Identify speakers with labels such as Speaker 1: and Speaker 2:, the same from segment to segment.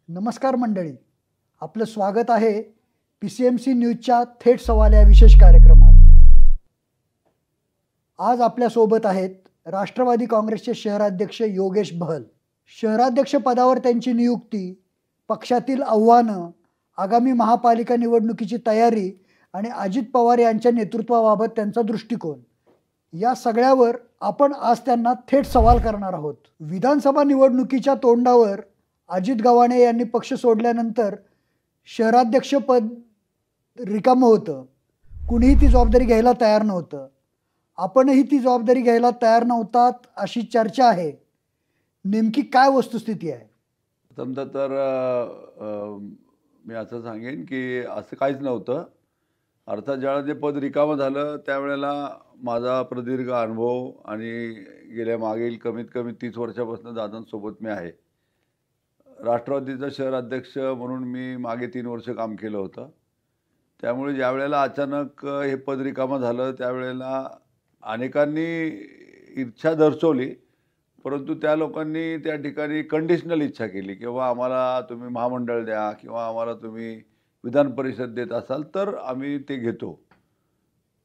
Speaker 1: नमस्कार मंडळी, आपलं स्वागत आहे PCMC न्यूजच्या थेट सवाल या विशेष कार्यक्रमात. आज आपल्यासोबत आहेत राष्ट्रवादी काँग्रेसचे शहराध्यक्ष योगेश बहल. शहराध्यक्ष पदावर त्यांची नियुक्ती, पक्षातील आव्हानं, आगामी महापालिका निवडणुकीची तयारी आणि अजित पवार यांच्या नेतृत्वाबाबत त्यांचा दृष्टिकोन, या सगळ्यावर आपण आज त्यांना थेट सवाल करणार आहोत. विधानसभा निवडणुकीच्या तोंडावर अजित गव्हाणे यांनी पक्ष सोडल्यानंतर शहराध्यक्षपद रिकामं होतं. कुणीही ती जबाबदारी घ्यायला तयार नव्हतं. आपणही ती जबाबदारी घ्यायला तयार नव्हतात अशी चर्चा आहे. नेमकी काय वस्तुस्थिती आहे?
Speaker 2: समजा तर मी असं सांगेन की असं काहीच नव्हतं. अर्थात ज्यावेळेला ते पद रिकामं झालं त्यावेळेला माझा प्रदीर्घ अनुभव आणि गेल्या मागील कमीत कमी 30 वर्षापासून दादांसोबत मी आहे. राष्ट्रवादीचा शहराध्यक्ष म्हणून मी मागे 3 वर्ष काम केलं होतं. त्यामुळे ज्यावेळेला अचानक हे पद रिकामं झालं त्यावेळेला अनेकांनी इच्छा दर्शवली, परंतु त्या लोकांनी त्या ठिकाणी कंडिशनल इच्छा केली किंवा आम्हाला तुम्ही महामंडळ द्या किंवा आम्हाला तुम्ही विधान परिषद देत असाल तर आम्ही ते घेतो.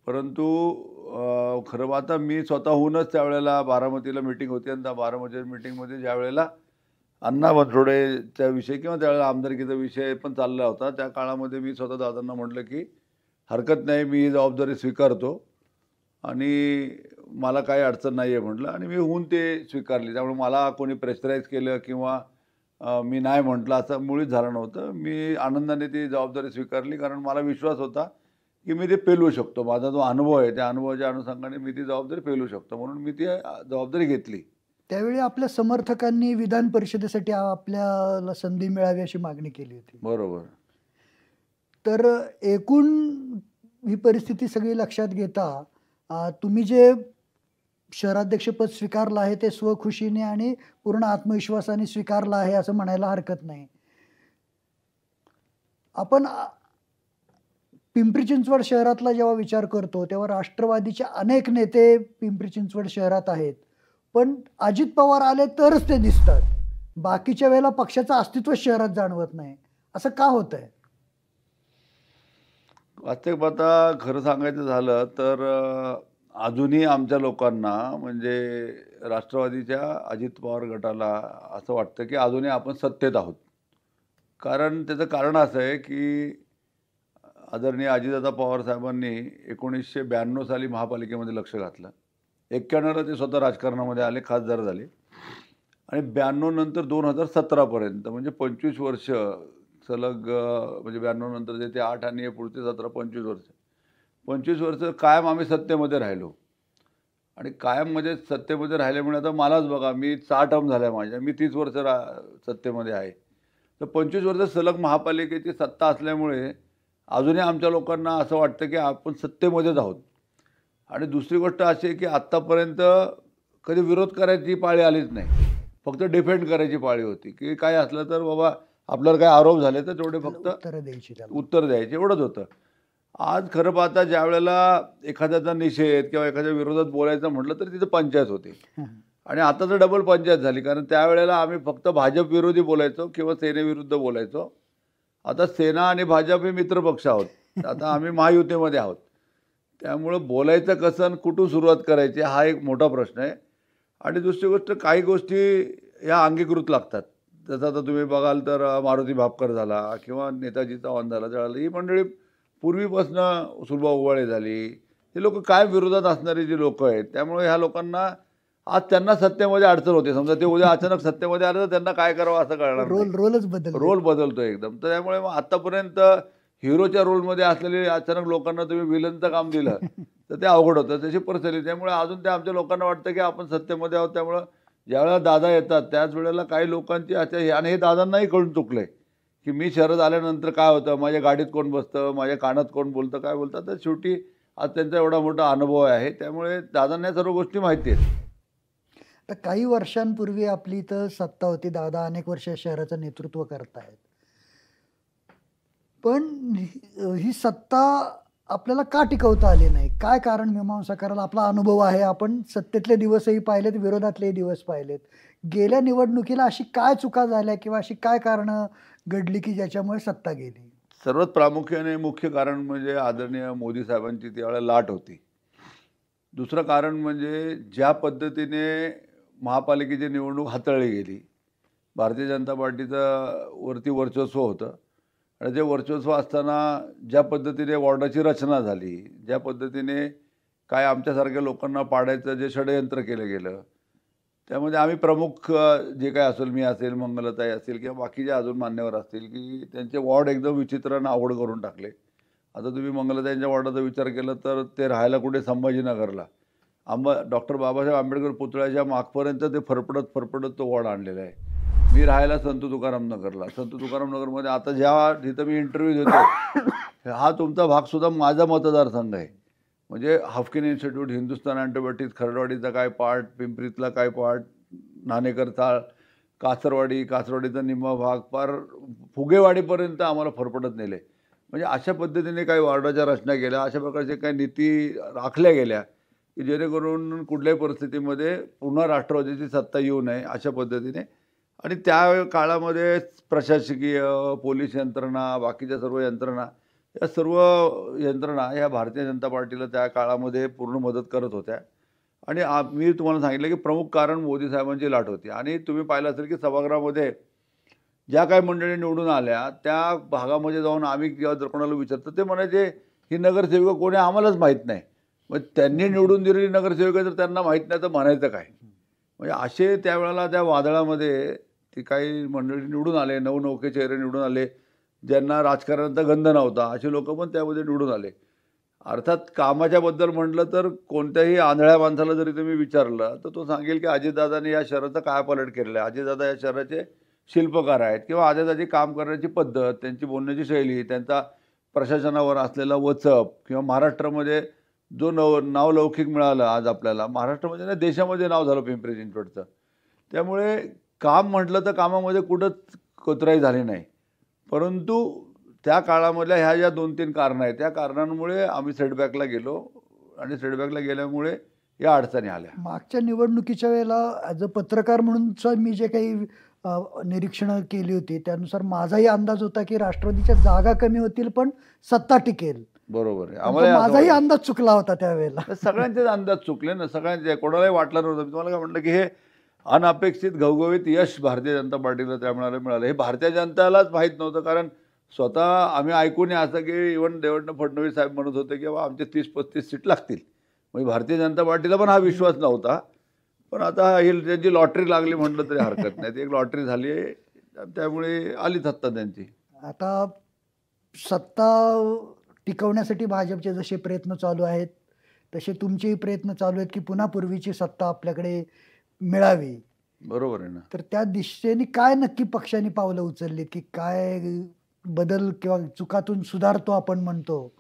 Speaker 2: परंतु खरं आता मी स्वतःहूनच त्यावेळेला बारामतीला मीटिंग होती आणि त्या बारामती मीटिंगमध्ये ज्यावेळेला अण्णा बनसोडेचा विषय किंवा त्यावेळेला आमदारकीचा विषय पण चालला होता, त्या काळामध्ये मी स्वतः दादांना म्हटलं की हरकत नाही, मी ही जबाबदारी स्वीकारतो आणि मला काही अडचण नाही आहे म्हटलं आणि मी होऊन ते स्वीकारली. त्यामुळे मला कोणी प्रेशराईज केलं किंवा मी नाही म्हटलं असं मुळीच झालं नव्हतं. मी आनंदाने ती जबाबदारी स्वीकारली, कारण मला विश्वास होता की मी ते पेलवू शकतो. माझा जो अनुभव आहे त्या अनुभवाच्या अनुषंगाने मी ती जबाबदारी पेलवू शकतो, म्हणून मी ती जबाबदारी घेतली.
Speaker 1: त्यावेळी आपल्या समर्थकांनी विधान परिषदेसाठी आपल्याला संधी मिळावी अशी मागणी केली होती.
Speaker 2: बरोबर.
Speaker 1: तर एकूण ही परिस्थिती सगळी लक्षात घेता तुम्ही जे शहराध्यक्षपद स्वीकारलं आहे ते स्वखुशीने आणि पूर्ण आत्मविश्वासाने स्वीकारलं आहे असं म्हणायला हरकत नाही. आपण पिंपरी चिंचवड शहरातला जेव्हा विचार करतो तेव्हा राष्ट्रवादीचे अनेक नेते पिंपरी चिंचवड शहरात आहेत, पण अजित पवार आले तरच ते दिसतात. बाकीच्या वेळेला पक्षाचं अस्तित्व शहरात जाणवत नाही. असं का होतंय?
Speaker 2: वास्तविक आता खरं सांगायचं झालं तर अजूनही आमच्या लोकांना म्हणजे राष्ट्रवादीच्या अजित पवार गटाला असं वाटतं की अजूनही आपण सत्तेत आहोत. कारण त्याचं कारण असं आहे की आदरणीय अजितदादा पवार साहेबांनी 1992 साली महापालिकेमध्ये लक्ष घातलं. 91ला ते स्वतः राजकारणामध्ये आले, खासदार झाले आणि 92 नंतर 2017पर्यंत म्हणजे 25 वर्ष सलग, म्हणजे 92 नंतर जे ते 8 आणि हे पुढचे 17-25 वर्ष, 25 वर्ष कायम आम्ही सत्तेमध्ये राहिलो. आणि कायम म्हणजे सत्तेमध्ये राहिल्यामुळे आता मलाच बघा, मी 6 टर्म झाल्या माझ्या, मी 30 वर्ष सत्तेमध्ये आहे. तर 25 वर्ष सलग महापालिकेची सत्ता असल्यामुळे अजूनही आमच्या लोकांना असं वाटतं की आपण सत्तेमध्येच आहोत. आणि दुसरी गोष्ट अशी आहे की आत्तापर्यंत कधी विरोध करायची पाळी आलीच नाही, फक्त डिफेंड करायची पाळी होती की काय असलं तर बाबा आपल्याला काय आरोप झाले तर तेवढे फक्त उत्तर द्यायचे, एवढंच होतं. आज खरं पाहता ज्या वेळेला एखाद्याचा निषेध किंवा एखाद्या विरोधात बोलायचं म्हटलं तर तिथं पंचायत होते आणि आता तर डबल पंचायत झाली. कारण त्यावेळेला आम्ही फक्त भाजप विरोधी बोलायचो किंवा सेनेविरुद्ध बोलायचो. आता सेना आणि भाजप हे मित्रपक्ष आहोत, आता आम्ही महायुतीमध्ये आहोत. त्यामुळं बोलायचं कसं आणि कुठून सुरुवात करायची हा एक मोठा प्रश्न आहे. आणि दुसरी गोष्ट, काही गोष्टी ह्या अंगीकृत लागतात. जसं आता तुम्ही बघाल तर मारुती भापकर झाला किंवा नेताजी चव्हाण झाला, त्यावेळेला ही मंडळी पूर्वीपासनं सुलभा उवाळे झाली, हे लोक काय विरोधात असणारी जी लोक आहेत. त्यामुळे ह्या लोकांना आज त्यांना सत्तेमध्ये अडचण होते. समजा ते उद्या अचानक सत्तेमध्ये आले तर त्यांना काय करावं असं कळणार नाही. रोल बदलतो एकदम. तर त्यामुळे मग आत्तापर्यंत हिरोच्या रोलमध्ये असलेले अचानक लोकांना तुम्ही विलनचं काम दिलं तर ते अवघड होतं, तशी परिस्थिती. त्यामुळे अजून ते आमच्या लोकांना वाटतं की आपण सत्तेमध्ये आहोत. त्यामुळं ज्यावेळेला दादा येतात त्याच वेळेला काही लोकांची आणि हे दादांनाही कळून चुकलं आहे की मी शहरात आल्यानंतर काय होतं, माझ्या गाडीत कोण बसतं, माझ्या कानात कोण बोलतं, काय बोलतं. तर शेवटी आज त्यांचा एवढा मोठा अनुभव आहे, त्यामुळे दादांना सर्व गोष्टी माहिती आहेत.
Speaker 1: तर काही वर्षांपूर्वी आपली इथं सत्ता होती, दादा अनेक वर्ष शहराचं नेतृत्व करतायत, पण ही सत्ता आपल्याला का टिकवता आले नाही? काय कारण मीमांसा करायला? आपला अनुभव आहे. आपण सत्तेतले दिवसही पाहिलेत, विरोधातलेही दिवस पाहिलेत. गेल्या निवडणुकीला अशी काय चुका झाल्या किंवा अशी काय कारणं घडली की ज्याच्यामुळे सत्ता गेली?
Speaker 2: सर्वात प्रामुख्याने मुख्य कारण म्हणजे आदरणीय मोदी साहेबांची त्यावेळेला लाट होती. दुसरं कारण म्हणजे ज्या पद्धतीने महापालिकेची निवडणूक हाताळली गेली. भारतीय जनता पार्टीचं वरती वर्चस्व होतं आणि जे वर्चस्व असताना ज्या पद्धतीने वॉर्डाची रचना झाली, ज्या पद्धतीने काय आमच्यासारख्या लोकांना पाडायचं जे षडयंत्र केलं गेलं, त्यामध्ये आम्ही प्रमुख जे काय असेल, मी असेल, मंगलताई असेल किंवा बाकीचे अजून मान्यवर असतील, की त्यांचे वॉर्ड एकदम विचित्रानं अवघड करून टाकले. आता तुम्ही मंगलताईंच्या वॉर्डाचा विचार केला तर ते राहायला कुठे संभाजीनगरला. डॉक्टर बाबासाहेब आंबेडकर पुतळ्याच्या मागपर्यंत ते फरफडत तो वॉर्ड आणलेला आहे. मी राहायला संत तुकाराम नगरला. संत तुकाराम नगरमध्ये आता जिथं मी इंटरव्ह्यू देतो हा तुमचा भागसुद्धा माझा मतदारसंघ आहे. म्हणजे हाफकिन इन्स्टिट्यूट, हिंदुस्थान अँटिबायोटिक्स, खरडवाडीचा काय पार्ट, पिंपरीतला काय पार्ट, नाणेकर चाळ, कासरवाडीचा निम्मा भाग, फार फुगेवाडीपर्यंत आम्हाला फरफटत नेले. म्हणजे अशा पद्धतीने काही वॉर्डाच्या रचना केल्या, अशा प्रकारच्या काही नीती राखल्या गेल्या की जेणेकरून कुठल्याही परिस्थितीमध्ये पुन्हा राष्ट्रवादीची सत्ता येऊ नये अशा पद्धतीने. आणि त्या काळामध्ये प्रशासकीय, पोलीस यंत्रणा, बाकीच्या सर्व यंत्रणा, या सर्व यंत्रणा ह्या भारतीय जनता पार्टीला त्या काळामध्ये पूर्ण मदत करत होत्या. आणि मी तुम्हाला सांगितलं की प्रमुख कारण मोदी साहेबांची लाट होती. आणि तुम्ही पाहिलं असेल की सभागृहामध्ये ज्या काही मंडळी निवडून आल्या त्या भागामध्ये जाऊन आम्ही जेव्हा जर कोणाला विचारतो ते म्हणायचे ही नगरसेविका कोणी आम्हालाच माहीत नाही. मग त्यांनी निवडून दिलेली नगरसेविका जर त्यांना माहीत नाही तर म्हणायचं काय? म्हणजे असे त्यावेळेला त्या वादळामध्ये ती काही मंडळी निवडून आले, नवनौके चेहरे निवडून आले, ज्यांना राजकारणाचा गंध नव्हता असे लोक पण त्यामध्ये निवडून आले. अर्थात कामाच्याबद्दल म्हटलं तर कोणत्याही आंधळ्या माणसाला जरी तुम्ही विचारलं तर तो सांगेल की अजितदादांनी या शहराचं कायापालट केलेलं आहे. अजितदादा या शहराचे शिल्पकार आहेत किंवा अजितदादाची काम करण्याची पद्धत, त्यांची बोलण्याची शैली, त्यांचा प्रशासनावर असलेला वचप किंवा महाराष्ट्रामध्ये जो नावलौकिक मिळालं आज आपल्याला, महाराष्ट्रामध्ये नाही देशामध्ये नाव झालं पिंपरी चिंचवडचं. त्यामुळे काम म्हटलं तर कामामध्ये कुठंच कोतराई झाली नाही. परंतु त्या काळामधल्या ह्या ज्या 2-3 कारणं आहेत त्या कारणांमुळे आम्ही सेटबॅकला गेलो आणि सेटबॅकला गेल्यामुळे या अडचणी आल्या.
Speaker 1: मागच्या निवडणुकीच्या वेळेला ॲज अ पत्रकार म्हणून मी जे काही निरीक्षणं केली होती त्यानुसार माझाही अंदाज होता की राष्ट्रवादीच्या जागा कमी होतील पण सत्ता टिकेल.
Speaker 2: बरोबर आहे.
Speaker 1: आम्हाला माझाही अंदाज चुकला होता त्यावेळेला.
Speaker 2: सगळ्यांचेच अंदाज चुकले ना, सगळ्यांचे. कोणालाही वाटलं नव्हतं. मी तुम्हाला काय म्हटलं की हे अनपेक्षित घवघवीत यश भारतीय जनता पार्टीला त्यावेळेला मिळालं. हे भारतीय जनतालाच माहीत नव्हतं. कारण स्वतः आम्ही ऐकून असं की इव्हन देवेंद्र फडणवीस साहेब म्हणत होते की बाबा आमचे 30-35 सीट लागतील. म्हणजे भारतीय जनता पार्टीला पण हा विश्वास नव्हता. पण आता ही त्यांची लॉटरी लागली म्हटलं तरी हरकत नाही. ती एक लॉटरी झाली आहे, त्यामुळे आली सत्ता त्यांची.
Speaker 1: आता सत्ता टिकवण्यासाठी भाजपचे जसे प्रयत्न चालू आहेत तसे तुमचेही प्रयत्न चालू आहेत की पुन्हा पूर्वीची सत्ता आपल्याकडे मिळावी.
Speaker 2: बरोबर आहे ना.
Speaker 1: तर त्या दिशेने काय नक्की पक्षाने पावलं उचलली की काय बदल किंवा चुकातून सुधारतो आपण म्हणतो,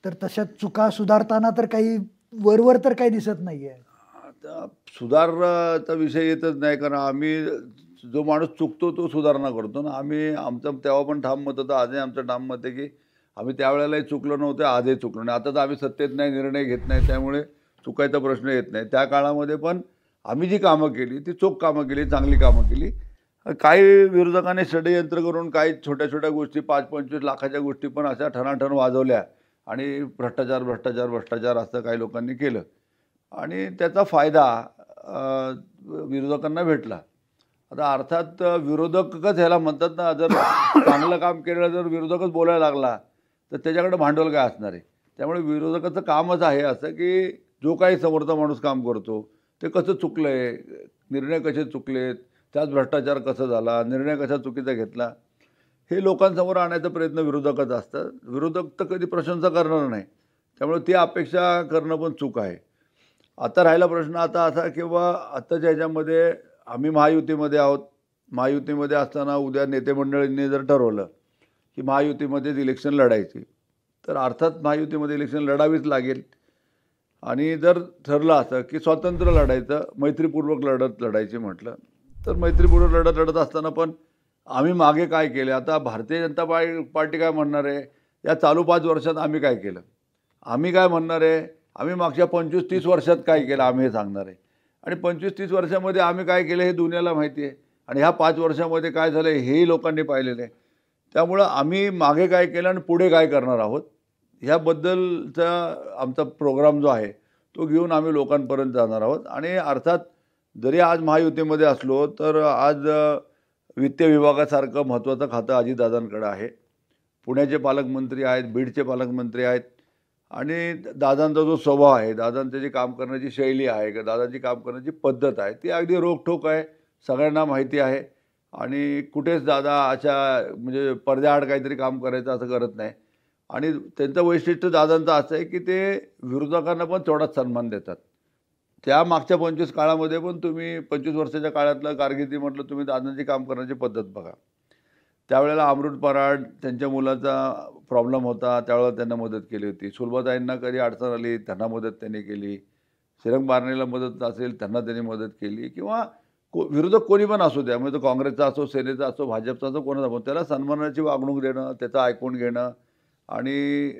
Speaker 1: तर तशा चुका सुधारताना तर काही वरवर तर काही दिसत नाहीये.
Speaker 2: आता सुधारचा विषय येतच नाही. कारण आम्ही जो माणूस चुकतो तो सुधारणा करतो ना. आमचं तेव्हा पण ठाम मत होतं, आजही आमचं ठाम मत आहे की आम्ही त्यावेळेलाही चुकलो नव्हतं, आजही चुकलो नाही. आता तर आम्ही सत्तेत नाही, निर्णय घेत नाही, त्यामुळे चुकायचा प्रश्न येत नाही. त्या काळामध्ये पण आम्ही जी कामं केली ती चोख कामं केली, चांगली कामं केली. काही विरोधकांनी षडयंत्र करून काही छोट्या छोट्या गोष्टी 5-25 लाखाच्या गोष्टी पण अशा ठणाठण वाजवल्या आणि भ्रष्टाचार असं काही लोकांनी केलं आणि त्याचा फायदा विरोधकांना भेटला. आता अर्थात विरोधकच ह्याला म्हणतात ना. जर चांगलं काम केलं जर विरोधकच बोलायला लागला तर त्याच्याकडे भांडवल काय असणार आहे. त्यामुळे विरोधकाचं कामच आहे असं की जो काही समोरचा माणूस काम करतो ते कसं चुकलं आहे, निर्णय कसे चुकलेत, त्यात भ्रष्टाचार कसा झाला, निर्णय कसा चुकीचा घेतला, हे लोकांसमोर आणायचा प्रयत्न विरोधकच असतात. विरोधक तर कधी प्रशंसा करणार नाही. त्यामुळे ती अपेक्षा करणं पण चूक आहे. आता राहिला प्रश्न आता असा किंवा आत्ताच्या ह्याच्यामध्ये आम्ही महायुतीमध्ये आहोत. महायुतीमध्ये असताना उद्या नेते मंडळींनी जर ठरवलं की महायुतीमध्येच इलेक्शन लढायची तर अर्थात महायुतीमध्ये इलेक्शन लढावीच लागेल. आणि जर ठरलं असं की स्वतंत्र लढायचं, मैत्रीपूर्वक लढायची म्हटलं तर मैत्रीपूर्वक लढत असताना पण आम्ही मागे काय केले. आता भारतीय जनता पार्टी काय म्हणणार आहे, या चालू 5 वर्षात आम्ही काय केलं. आम्ही काय म्हणणार आहे, आम्ही मागच्या 25-30 वर्षात काय केलं आम्ही हे सांगणार आहे. आणि 25-30 वर्षामध्ये आम्ही काय केलं हे दुनियाला माहिती आहे. आणि ह्या 5 वर्षामध्ये काय झालं हेही लोकांनी पाहिलेलं आहे. त्यामुळं आम्ही मागे काय केलं आणि पुढे काय करणार आहोत ह्याबद्दलचा आमचा प्रोग्राम जो आहे तो घेऊन आम्ही लोकांपर्यंत जाणार आहोत. आणि अर्थात जरी आज महायुतीमध्ये असलो तर आज वित्त विभागासारखं महत्त्वाचं खातं अजितदादांकडे आहे. पुण्याचे पालकमंत्री आहेत, बीडचे पालकमंत्री आहेत. आणि दादांचा जो स्वभाव आहे, दादांचं जे काम करण्याची शैली आहे किंवा दादांची काम करण्याची पद्धत आहे ती अगदी रोखठोक आहे, सगळ्यांना माहिती आहे. आणि कुठेच दादा अशा म्हणजे पडद्याआड काहीतरी काम करायचं असं करत नाही. आणि त्यांचं वैशिष्ट्य दादांचं असं आहे की ते विरोधकांना पण तेवढाच सन्मान देतात. त्या मागच्या 25 काळामध्ये पण तुम्ही 25 वर्षाच्या काळातलं कारकिर्दी म्हटलं तुम्ही दादांची काम करण्याची पद्धत बघा. त्यावेळेला अमृत पराड त्यांच्या मुलाचा प्रॉब्लेम होता, त्यावेळेला त्यांना मदत केली होती. सुलभाताईंना कधी अडचण आली त्यांना मदत त्यांनी केली. श्रीरंग बारणेला मदत असेल त्यांना त्यांनी मदत केली. किंवा विरोधक कोणी पण असू द्या, म्हणजे तो काँग्रेसचा असो, सेनेचा असो, भाजपचा असो, कोणाचा पण त्याला सन्मानाची वागणूक देणं, त्याचं ऐकून घेणं आणि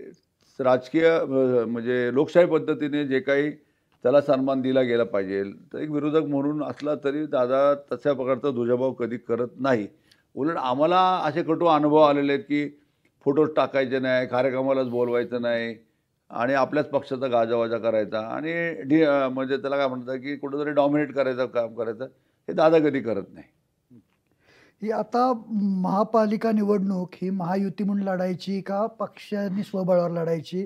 Speaker 2: राजकीय म्हणजे लोकशाही पद्धतीने जे काही त्याला सन्मान दिला गेला पाहिजे. तर एक विरोधक म्हणून असला तरी दादा तशा प्रकारचा दुजाभाव कधी करत नाही. उलट आम्हाला असे कटू अनुभव आलेले आहेत की फोटोज टाकायचे नाही, कार्यक्रमालाच बोलवायचं नाही आणि आपल्याच पक्षाचा गाजावाजा करायचा आणि म्हणजे त्याला काय म्हणतात की कुठंतरी डॉमिनेट करायचं काम करायचं, हे दादा कधी करत नाही.
Speaker 1: ही आता महापालिका निवडणूक ही महायुती म्हणून लढायची का पक्षाने स्वबळावर लढायची,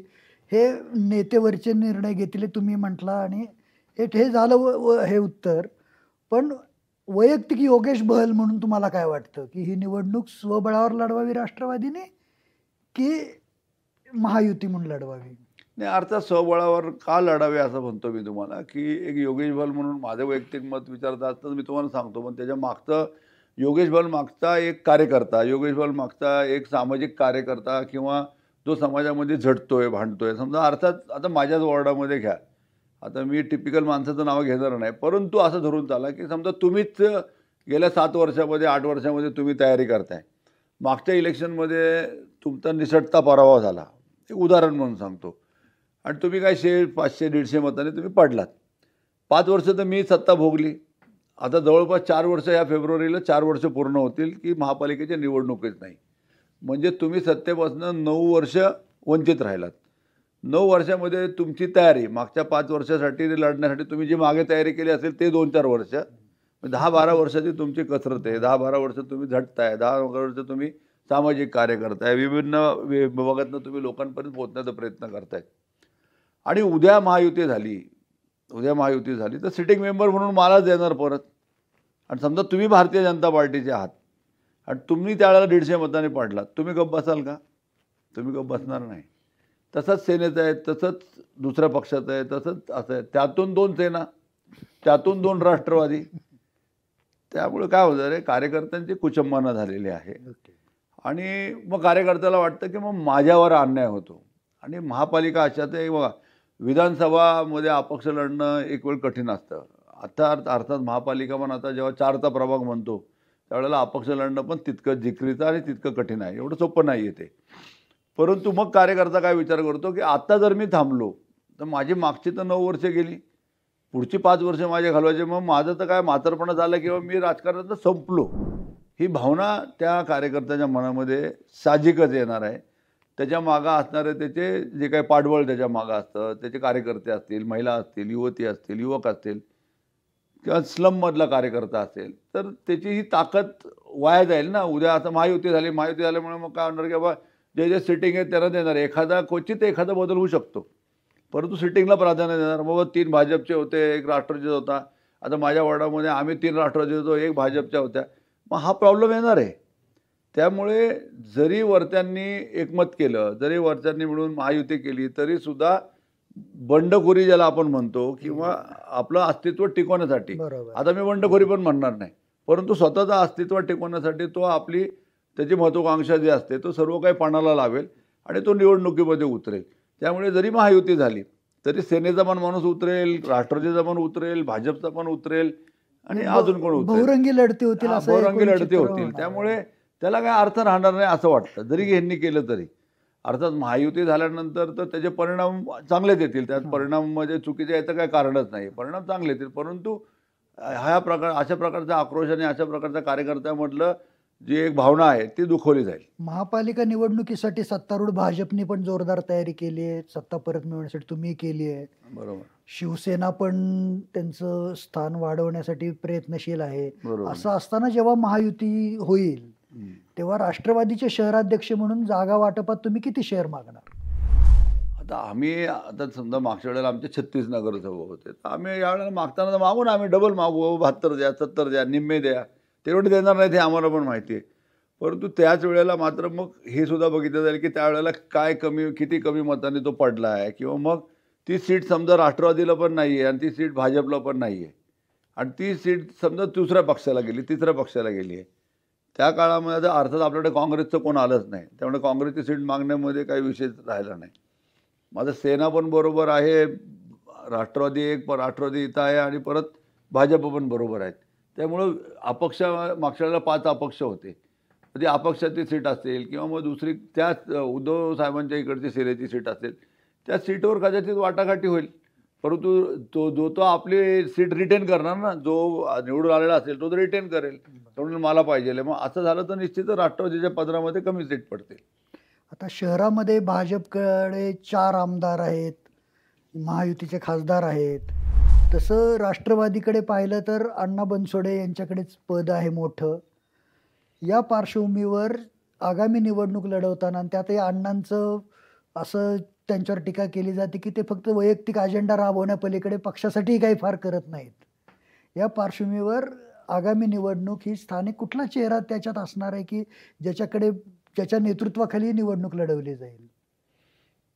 Speaker 1: हे नेतेवरचे निर्णय घेतले तुम्ही म्हटला आणि हे झालं हे उत्तर. पण वैयक्तिक योगेश बहल म्हणून तुम्हाला काय वाटतं की ही निवडणूक स्वबळावर लढवावी राष्ट्रवादीने की महायुती म्हणून लढवावी?
Speaker 2: नाही, अर्थात स्वबळावर का लढावे असं म्हणतो मी तुम्हाला की एक योगेश बहल म्हणून माझं वैयक्तिक मत विचारत असतं मी तुम्हाला सांगतो. पण त्याच्या मागचं योगेश बहल मागचा एक कार्यकर्ता, योगेश बहल मागचा एक सामाजिक कार्यकर्ता किंवा जो समाजामध्ये झटतोय, भांडतोय. समजा अर्थात आता माझ्याच वॉर्डामध्ये घ्या, आता मी टिपिकल माणसाचं नाव घेणार नाही, परंतु असं धरून चाला की समजा तुम्हीच गेल्या 7 वर्षामध्ये 8 वर्षामध्ये तुम्ही तयारी करताय. मागच्या इलेक्शनमध्ये तुमचा निसटता पराभव झाला, एक उदाहरण म्हणून सांगतो. आणि तुम्ही काय 100, 500, 150 मताने तुम्ही पडलात. 5 वर्ष तर मी सत्ता भोगली. आता जवळपास 4 वर्ष या फेब्रुवारीला 4 वर्ष पूर्ण होतील की महापालिकेच्या निवडणुकीच नाही. म्हणजे तुम्ही सत्तेपासून 9 वर्ष वंचित राहिलात. 9 वर्षामध्ये तुमची तयारी मागच्या 5 वर्षासाठी लढण्यासाठी तुम्ही जी मागे तयारी केली असेल ते 2-4 वर्ष, 10-12 वर्षाची तुमची कसरत आहे. 10-12 वर्ष तुम्ही झटताय, 10 वर्ष तुम्ही सामाजिक कार्य करताय, विभिन्न विभागातून तुम्ही लोकांपर्यंत पोहोचण्याचा प्रयत्न करताय. आणि उद्या महायुती झाली तर सिटिंग मेंबर म्हणून मलाच देणार परत. आणि समजा तुम्ही भारतीय जनता पार्टीचे आहात आणि तुम्ही त्यावेळेला 150 मतांनी पडलात, तुम्ही गप्प बसाल का? तुम्ही गप्प बसणार नाही. तसंच सेनेचं आहे, तसंच दुसऱ्या पक्षाचं आहे, तसंच असं आहे. त्यातून 2 सेना, त्यातून 2 राष्ट्रवादी. त्यामुळे काय होतं रे, कार्यकर्त्यांची कुचंबना झालेली आहे. आणि मग कार्यकर्त्याला वाटतं की मग माझ्यावर अन्याय होतो. आणि महापालिका अशात आहे बघा, विधानसभामध्ये अपक्ष लढणं एक वेळ कठीण असतं. आता अर्थात महापालिका पण आता जेव्हा 4चा प्रभाग म्हणतो त्यावेळेला अपक्ष लढणं पण तितकं जिकरीचं आणि तितकं कठीण आहे. एवढं सोपं नाही आहे ते. परंतु मग कार्यकर्ता काय विचार करतो की आता जर मी थांबलो तर माझी मागची तर 9 वर्ष गेली, पुढची 5 वर्ष माझे घालवायचे, मग माझं तर काय म्हातारपणा झालं किंवा मी राजकारणात संपलो. ही भावना त्या कार्यकर्त्याच्या मनामध्ये साहजिकच येणार आहे. त्याच्या मागं असणारे त्याचे जे काही पाठबळ त्याच्या मागं असतं, त्याचे कार्यकर्ते असतील, महिला असतील, युवती असतील, युवक असतील किंवा स्लममधला कार्यकर्ता असेल, तर त्याची ही ताकद वाया जाईल ना. उद्या आता महायुती झाल्यामुळे मग काय होणार की बाबा जे जे सिटिंग आहे त्यांना देणार, क्वचित एखादा बदल होऊ शकतो, परंतु सिटिंगला प्राधान्य देणार. बाबा 3 भाजपचे होते, 1 राष्ट्रवादीचा होता. आता माझ्या वॉर्डामध्ये आम्ही 3 राष्ट्रवादी होतो, 1 भाजपच्या होत्या. मग हा प्रॉब्लेम येणार आहे. त्यामुळे जरी वरत्यांनी एकमत केलं, जरी वरत्यांनी मिळून महायुती केली, तरीसुद्धा बंडखोरी ज्याला आपण म्हणतो किंवा आपलं अस्तित्व टिकवण्यासाठी, आता मी बंडखोरी पण म्हणणार नाही, परंतु स्वतःचं अस्तित्व टिकवण्यासाठी तो त्याची महत्त्वाकांक्षा जी असते तो सर्व काही पणाला लावेल आणि तो निवडणुकीमध्ये उतरेल. त्यामुळे जरी महायुती झाली तरी सेनेचा पण माणूस उतरेल, राष्ट्रवादीचा पण उतरेल, भाजपचा पण उतरेल आणि अजून कोण उतरेल.
Speaker 1: बहुरंगी लढती होतील.
Speaker 2: त्यामुळे त्याला काय अर्थ राहणार नाही असं वाटतं, जरी ह्यांनी केलं तरी. अर्थात महायुती झाल्यानंतर तर त्याचे परिणाम चांगलेच येतील, त्यात परिणाम म्हणजे चुकीचे याचं काही कारणच नाही, परिणाम चांगले येतील. परंतु अशा प्रकारचा आक्रोश आणि अशा प्रकारच्या कार्यकर्त्यामधलं जी एक भावना आहे ती दुखवली जाईल.
Speaker 1: महापालिका निवडणुकीसाठी सत्तारूढ भाजपने पण जोरदार तयारी केली आहे, सत्ता परत मिळवण्यासाठी तुम्ही केली आहे.
Speaker 2: बरोबर.
Speaker 1: शिवसेना पण त्यांचं स्थान वाढवण्यासाठी प्रयत्नशील आहे.
Speaker 2: बरोबर.
Speaker 1: असं असताना जेव्हा महायुती होईल तेव्हा राष्ट्रवादीचे शहराध्यक्ष म्हणून जागा वाटपात तुम्ही किती शेअर मागणार?
Speaker 2: आता समजा मागच्या वेळेला आमचे 36 नगरसेवक होते, तर आम्ही यावेळेला मागताना तर मागू ना, आम्ही डबल मागू, 72 द्या, 70 द्या, निम्मे द्या. तेवढे देणार नाही हे आम्हाला पण माहिती आहे. परंतु त्याच वेळेला मात्र मग हे सुद्धा बघितलं जाईल की त्यावेळेला किती कमी मतांनी तो पडला आहे, किंवा मग ती सीट समजा राष्ट्रवादीला पण नाही आहे आणि ती सीट भाजपला पण नाही आहे आणि ती सीट समजा दुसऱ्या पक्षाला गेली, तिसऱ्या पक्षाला गेली आहे. त्या काळामध्ये अर्थात आपल्याकडे काँग्रेसचं कोण आलंच नाही, त्यामुळे काँग्रेसची सीट मागण्यामध्ये काही विषय राहिला नाही. माझं सेना पण बरोबर आहे, राष्ट्रवादी इथं आहे आणि परत भाजप पण बरोबर आहेत. त्यामुळं मागच्या वेळेला 5 अपक्ष होते, ती अपक्षाची सीट असेल किंवा मग दुसरी त्याच उद्धव साहेबांच्या इकडची सेनेची सीट असेल, त्या सीटवर कदाचित वाटाघाटी होईल. परंतु तो आपली सीट रिटेन करणार ना, जो निवडून आलेला असेल तो रिटेन करेल, म्हणून मला पाहिजे. मग असं झालं तर निश्चितच राष्ट्रवादीच्या पदरामध्ये कमी सीट पडतील.
Speaker 1: आता शहरामध्ये भाजपकडे 4 आमदार आहेत, महायुतीचे खासदार आहेत. तसं राष्ट्रवादीकडे पाहिलं तर अण्णा बनसोडे यांच्याकडेच पद आहे मोठं. या पार्श्वभूमीवर आगामी निवडणूक लढवताना आणि त्यातही अण्णांचं असं त्यांच्यावर टीका केली जाते की ते फक्त वैयक्तिक अजेंडा राबवण्यापलीकडे पक्षासाठीही काही फार करत नाहीत. या पार्श्वभूमीवर आगामी निवडणूक ही स्थानिक कुठला चेहरा त्याच्यात असणार आहे की ज्याच्या नेतृत्वाखाली निवडणूक लढवली जाईल?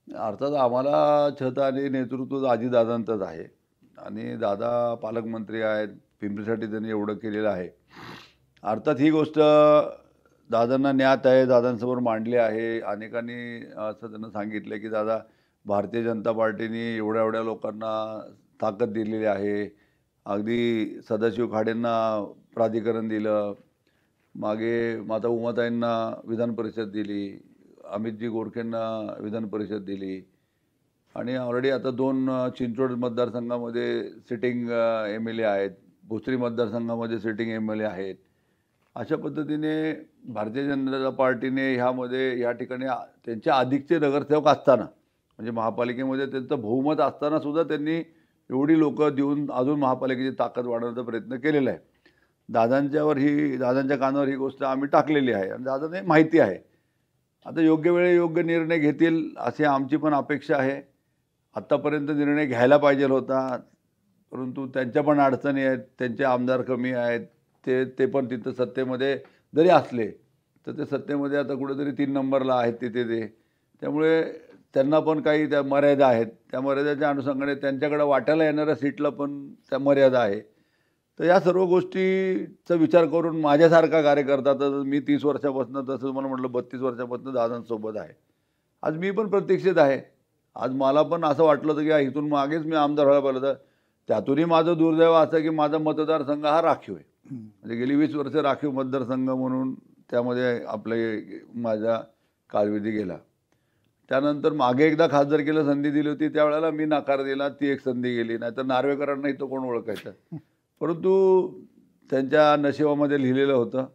Speaker 2: अर्थात आम्हाला छत आणि नेतृत्व अजितदादांचंच आहे आणि दादा पालकमंत्री आहेत, पिंपरीसाठी त्यांनी एवढं केलेलं आहे. अर्थात ही गोष्ट दादांना ज्ञात आहे, दादांसमोर मांडली आहे. अनेकांनी असं त्यांना सांगितलं की दादा, भारतीय जनता पार्टीने एवढ्या लोकांना ताकद दिलेली आहे. अगदी सदाशिव खाडेंना प्राधिकरण दिलं, मागे माता उमाताईंना विधान परिषद दिली, अमितजी गोरखेंना विधान परिषद दिली आणि ऑलरेडी आता 2 चिंचवड मतदारसंघामध्ये सिटिंग MLA आहेत, भोसरी मतदारसंघामध्ये सिटिंग MLA आहेत. अशा पद्धतीने भारतीय जनता पार्टीने या ठिकाणी त्यांचे अधिकचे नगरसेवक असताना, म्हणजे महापालिकेमध्ये त्यांचं बहुमत असताना सुद्धा त्यांनी एवढी लोकं देऊन अजून महापालिकेची ताकद वाढवण्याचा प्रयत्न केलेला आहे. दादांच्या कानावर ही गोष्ट आम्ही टाकलेली आहे आणि दादांना माहिती आहे. आता योग्य वेळी योग्य निर्णय घेतील अशी आमची पण अपेक्षा आहे. आत्तापर्यंत निर्णय घ्यायला पाहिजे होता, परंतु त्यांच्या पण अडचणी आहेत, त्यांचे आमदार कमी आहेत, ते पण तिथं सत्तेमध्ये जरी असले तर ते सत्तेमध्ये आता कुठेतरी 3 नंबरला आहेत तिथे त्यामुळे त्यांना पण काही त्या मर्यादा आहेत. त्या मर्यादेच्या अनुषंगाने त्यांच्याकडे वाट्याला येणाऱ्या सीटला पण त्या मर्यादा आहे. तर या सर्व गोष्टीचा विचार करून माझ्यासारखा कार्यकर्ता, तर मी 30 वर्षापासून, तसं मला म्हटलं 32 वर्षापासून दादांसोबत आहे. आज मी पण प्रतीक्षेत आहे. आज मला पण असं वाटलं होतं की इथून मागेच मी आमदार व्हायला पाहिलं होतं. त्यातूनही माझं दुर्दैव असं की माझा मतदारसंघ हा राखीव आहे. म्हणजे गेली 20 वर्ष राखीव मतदारसंघ म्हणून त्यामध्ये माझा कालविधी गेला. त्यानंतर मागे एकदा खासदारकीला संधी दिली होती, त्यावेळेला मी नकार दिला, ती एक संधी गेली. नाहीतर नार्वेकरांना इथं कोण ओळखायचं. परंतु त्यांच्या नशिबामध्ये लिहिलेलं होतं,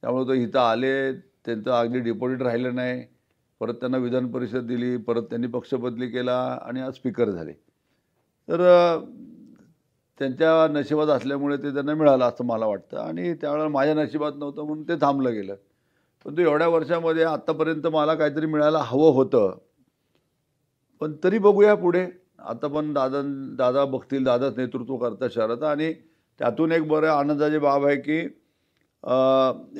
Speaker 2: त्यामुळे तो इथं आले, त्यांचं अगदी डिपॉझिट राहिलं नाही. परत त्यांना विधान परिषद दिली, परत त्यांनी पक्षबदली केला आणि आज स्पीकर झाले. तर त्यांच्या नशिबात असल्यामुळे ते त्यांना मिळालं असं मला वाटतं आणि त्यावेळेला माझ्या नशिबात नव्हतं म्हणून ते थांबलं गेलं. परंतु एवढ्या वर्षामध्ये आत्तापर्यंत मला काहीतरी मिळायला हवं होतं. पण तरी बघूया पुढे. आता पण दादा बघतील, दादाच नेतृत्व करतात शहराचं आणि त्यातून एक बरं आनंदाची बाब आहे की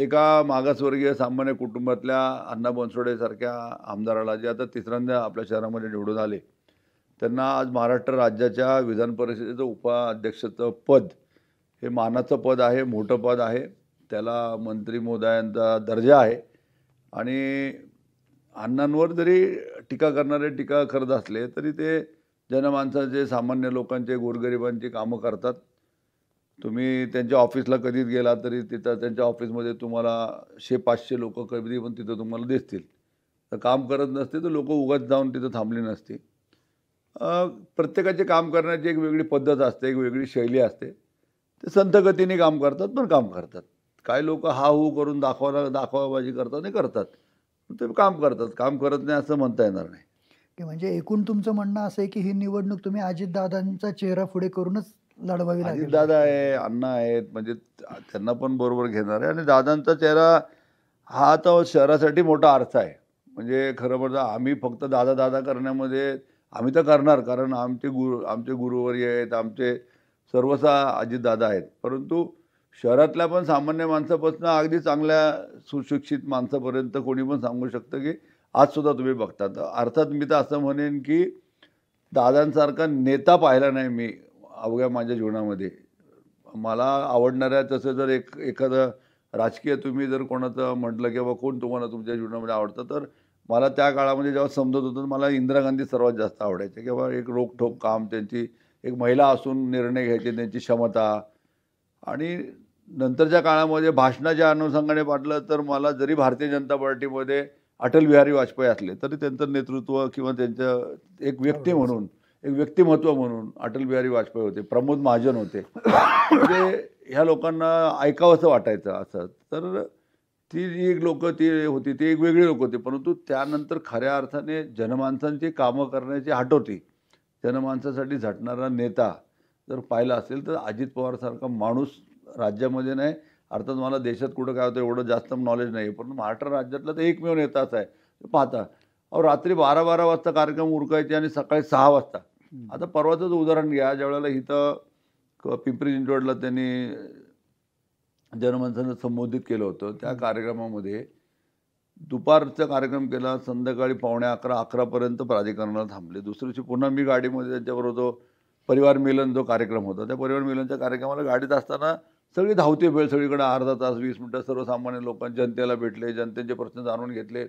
Speaker 2: एका मागासवर्गीय सामान्य कुटुंबातल्या अण्णा बनसोडेसारख्या आमदाराला, जे आता 3ऱ्यांदा आपल्या शहरामध्ये निवडून आले, त्यांना आज महाराष्ट्र राज्याच्या विधान परिषदेचं उपाध्यक्षाचं पद हे मानाचं पद आहे, मोठं पद आहे. त्याला मंत्री महोदयांचा दर्जा आहे आणि अण्णांवर जरी टीका करणारे टीका करत असले तरी ते जनमानसाचे, सामान्य लोकांचे, गोरगरिबांची कामं करतात. तुम्ही त्यांच्या ऑफिसला कधीच गेला तरी तिथं त्यांच्या ऑफिसमध्ये तुम्हाला 100-500 लोक कधी पण तिथं तुम्हाला दिसतील. तर काम करत नसते तर लोक उगाच जाऊन तिथं थांबली नसती. प्रत्येकाचे काम करण्याची एक वेगळी पद्धत असते, एक वेगळी शैली असते. ते संथ गतीने काम करतात, पण काम करतात. काही लोक हा हू करून दाखवाबाजी करतात आणि करतात. ते काम करतात, काम करत नाही असं म्हणता येणार नाही.
Speaker 1: की म्हणजे एकूण तुमचं म्हणणं असं आहे की ही निवडणूक तुम्ही अजितदादांचा चेहरा पुढे करूनच लढवावी लागेल
Speaker 2: अजितदादा
Speaker 1: राष्ट्रवादी.
Speaker 2: आहे, अण्णा आहेत, म्हणजे त्यांना पण बरोबर घेणार आहे. आणि दादांचा चेहरा हा आता शहरासाठी मोठा अर्थ आहे. म्हणजे खरं म्हणजे आम्ही फक्त दादा दादा करण्यामध्ये आम्ही तर करणार, कारण आमचे गुरुवर्य आहेत, आमचे सर्वसा अजितदादा आहेत. परंतु शहरातल्या पण सामान्य माणसापासून अगदी चांगल्या सुशिक्षित माणसापर्यंत कोणी पण सांगू शकतं की आजसुद्धा तुम्ही बघता. तर अर्थात मी तर असं म्हणेन की दादांसारखा नेता पाहिला नाही मी अवघ्या माझ्या जीवनामध्ये. मला आवडणाऱ्या तसं जर एखादं राजकीय तुम्ही जर कोणाचं म्हटलं की बाबा कोण तुम्हाला तुमच्या जीवनामध्ये आवडतं, तर मला त्या काळामध्ये जेव्हा समजत होतं मला इंदिरा गांधी सर्वात जास्त आवडायचे. की बाबा एक रोखठोक काम, त्यांची एक महिला असून निर्णय घ्यायचे, त्यांची क्षमता. आणि नंतरच्या काळामध्ये भाषणाच्या अनुषंगाने पाहिलं तर मला जरी भारतीय जनता पार्टीमध्ये अटल बिहारी वाजपेयी असले तरी त्यांचं नेतृत्व किंवा त्यांचं एक व्यक्ती
Speaker 1: आवडायचं.
Speaker 2: म्हणून, एक व्यक्तिमत्व म्हणून अटल बिहारी वाजपेयी होते, प्रमोद महाजन होते. म्हणजे ह्या लोकांना ऐकावंसं वाटायचं असं. तर ती जी एक लोकं ती होती, ती एक वेगळी लोकं होती. परंतु त्यानंतर खऱ्या अर्थाने जनमानसांची कामं करण्याची हटवती, जनमानसासाठी झटणारा नेता जर पाहिला असेल तर अजित पवारसारखा माणूस राज्यामध्ये नाही. अर्थात मला देशात कुठं काय होतं एवढं जास्त नॉलेज नाही, पण महाराष्ट्र राज्यातला तर एकमेव नेताच आहे. पाहता अहो, रात्री 12-12 वाजता कार्यक्रम उरकायचे आणि सकाळी 6 वाजता. आता परवाचंच उदाहरण घ्या, ज्यावेळेला इथं पिंपरी चिंचवडला त्यांनी जनमानसांना संबोधित केलं होतं. त्या कार्यक्रमामध्ये दुपारचा कार्यक्रम केला, संध्याकाळी 11:45-11पर्यंत प्राधिकरणाला थांबले. दुसऱ्या दिवशी पुन्हा मी गाडीमध्ये त्यांच्याबरोबर तो परिवार मिलन जो कार्यक्रम होता, त्या परिवार मिलनच्या कार्यक्रमाला गाडीत असताना सगळी धावती वेळ, सगळीकडे अर्धा तास 20 मिनिटं सर्वसामान्य लोकांना जनतेला भेटले, जनतेचे प्रश्न जाणून घेतले.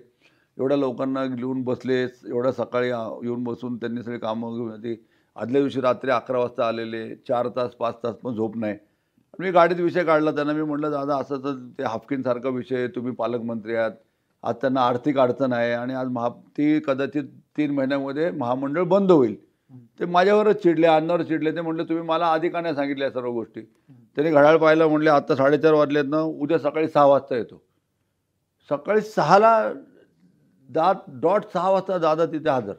Speaker 2: एवढ्या लोकांना घेऊन बसले, एवढ्या सकाळी येऊन बसून त्यांनी सगळी कामं घेऊन ती आदल्या दिवशी रात्री 11 वाजता आलेले, 4 तास 5 तास पण झोप नाही. आणि मी गाडीत विषय काढला त्यांना. मी म्हटलं, दादा असं तर ते हाफकिनसारखा विषय आहे, तुम्ही पालकमंत्री आहात, आज त्यांना आर्थिक अडचण आहे आणि आज ती कदाचित 3 महिन्यामध्ये महामंडळ बंद होईल. ते माझ्यावरच चिडले, अन्नावर चिडले. ते म्हटले तुम्ही मला आधी का नाही सांगितल्या सर्व गोष्टी. त्यांनी घड्याळ पाहिलं, म्हटले आता 4:30 वाजलेत ना, उद्या सकाळी 6 वाजता येतो. सकाळी 6ला डॉट 6 वाजता दादा तिथे हजर,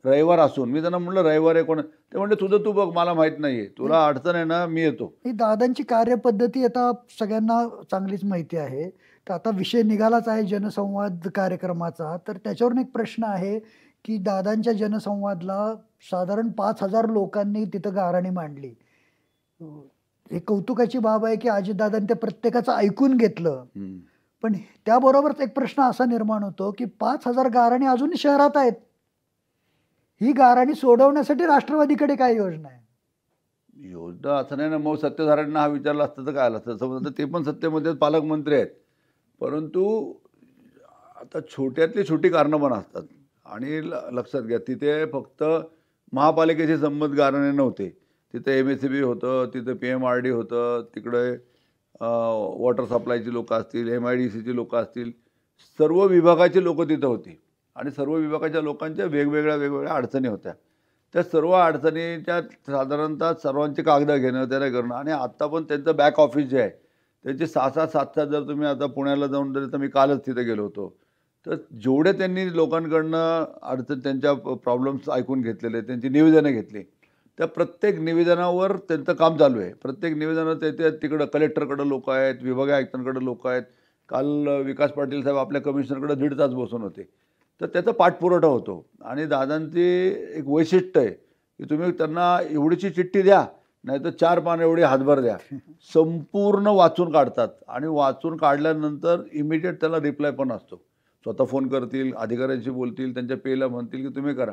Speaker 2: रविवार असून. मी त्यांना म्हटलं रविवार आहे कोण, ते म्हटले तुझं तू बघ, मला माहीत नाही आहे, तुला अडचण आहे ना, मी येतो.
Speaker 1: ही दादांची कार्यपद्धती आता सगळ्यांना चांगलीच माहिती आहे. तर आता विषय निघालाच आहे जनसंवाद कार्यक्रमाचा. तर त्याच्यावरून एक प्रश्न आहे की दादांच्या जनसंवादला साधारण 5,000 लोकांनी तिथं गाऱ्हाणी मांडली. हे कौतुकाची बाब आहे की अजितदादांनी त्या प्रत्येकाचं ऐकून घेतलं. पण त्याबरोबरच एक प्रश्न असा निर्माण होतो की 5,000 गाऱ्हाणी अजूनही शहरात आहेत. ही गाऱ्हाणी सोडवण्यासाठी राष्ट्रवादीकडे काय योजना आहे?
Speaker 2: योजना असं नाही ना, मग सत्ताधाऱ्यांना हा विचारला असतं तर काय आलं असतं. समजा ते पण सत्तेमध्ये पालकमंत्री आहेत, परंतु आता छोट्यातली छोटी कारणं पण असतात. आणि लक्षात घ्या, तिथे फक्त महापालिकेशी संबंध गाऱ्हाणे नव्हते. तिथे MSEB होतं, तिथं PMRD होतं, तिकडे वॉटर सप्लायची लोकं असतील, MIDCची लोकं असतील, सर्व विभागाची लोकं तिथं होती. आणि सर्व विभागाच्या लोकांच्या वेगवेगळ्या अडचणी होत्या. त्या सर्व अडचणीच्या साधारणतः सर्वांची कागदं घेणं, त्याला करणं. आणि आत्ता पण त्यांचं बॅक ऑफिस जे आहे त्यांचे 6-6, 7-7 जर तुम्ही आता पुण्याला जाऊन जर, तर मी कालच तिथे गेलो होतो, तर जेवढे त्यांनी लोकांकडनं त्यांच्या प्रॉब्लेम्स ऐकून घेतलेले, त्यांची निवेदनं घेतली, त्या प्रत्येक निवेदनावर त्यांचं काम चालू आहे. प्रत्येक निवेदनात ते तिकडं कलेक्टरकडं लोक आहेत, विभागीय आयुक्तांकडे लोक आहेत. काल विकास पाटील साहेब आपल्या कमिशनरकडे 1.5 तास बसून होते. तर त्याचा पाठपुरावा होतो. आणि दादांची एक वैशिष्ट्य आहे की तुम्ही त्यांना एवढीची चिठ्ठी द्या, नाही तर 4 पानं एवढी हातभर द्या, संपूर्ण वाचून काढतात. आणि वाचून काढल्यानंतर इमिडिएट त्याला रिप्लाय पण असतो. स्वतः फोन करतील, अधिकाऱ्यांशी बोलतील, त्यांच्या पेला म्हणतील की तुम्ही करा.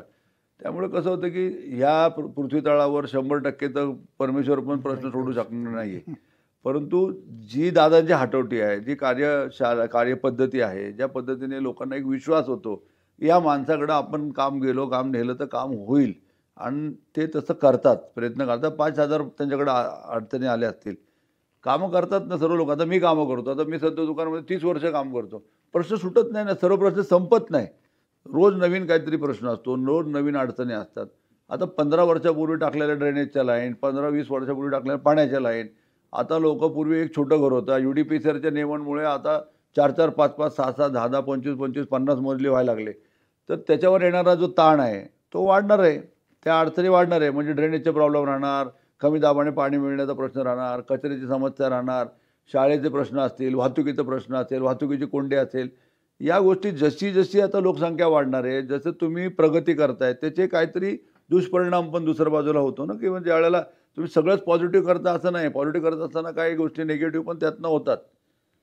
Speaker 2: त्यामुळे कसं होतं की ह्या पृथ्वीतळावर 100% तर परमेश्वर पण प्रश्न सोडू शकणार नाही आहे. परंतु जी दादांची हटवटी आहे, जी कार्यपद्धती आहे, ज्या पद्धतीने लोकांना एक विश्वास होतो, या माणसाकडं आपण काम नेलं तर काम होईल, आणि ते तसं करतात, प्रयत्न करतात. 5,000 त्यांच्याकडे अडचणी आल्या असतील, कामं करतात ना सर्व लोक. आता मी कामं करतो, आता मी सध्या दुकानामध्ये 30 वर्ष काम करतो, प्रश्न सुटत नाही ना, सर्व प्रश्न संपत नाही. रोज नवीन काहीतरी प्रश्न असतो, रोज नवीन अडचणी असतात. आता 15 वर्षापूर्वी टाकलेल्या ड्रेनेजच्या लाईन, 15-20 वर्षापूर्वी टाकलेल्या पाण्याच्या लाईन. आता लोकं पूर्वी एक छोटं घर होतं. UDPCRच्या नियमांमुळे आता 4-4, 5-5, 6-6, 10-10, 25-25, 50 मजली व्हायला लागले. तर त्याच्यावर येणारा जो ताण आहे, तो वाढणार आहे. त्या अडचणी वाढणार आहे. म्हणजे ड्रेनेजचे प्रॉब्लेम राहणार, कमी दाबाने पाणी मिळण्याचा प्रश्न राहणार, कचऱ्याची समस्या राहणार, शाळेचे प्रश्न असतील, वाहतुकीचा प्रश्न असेल, वाहतुकीची कोंडी असेल. या गोष्टी जशी आता लोकसंख्या वाढणार आहे, जसं तुम्ही प्रगती करताय, त्याचे काहीतरी दुष्परिणाम पण दुसऱ्या बाजूला होतो ना, की म्हणजे ज्यावेळेला तुम्ही सगळंच पॉझिटिव्ह करता असं नाही. पॉझिटिव्ह करत असताना काही गोष्टी निगेटिव्ह पण त्यातनं होतात.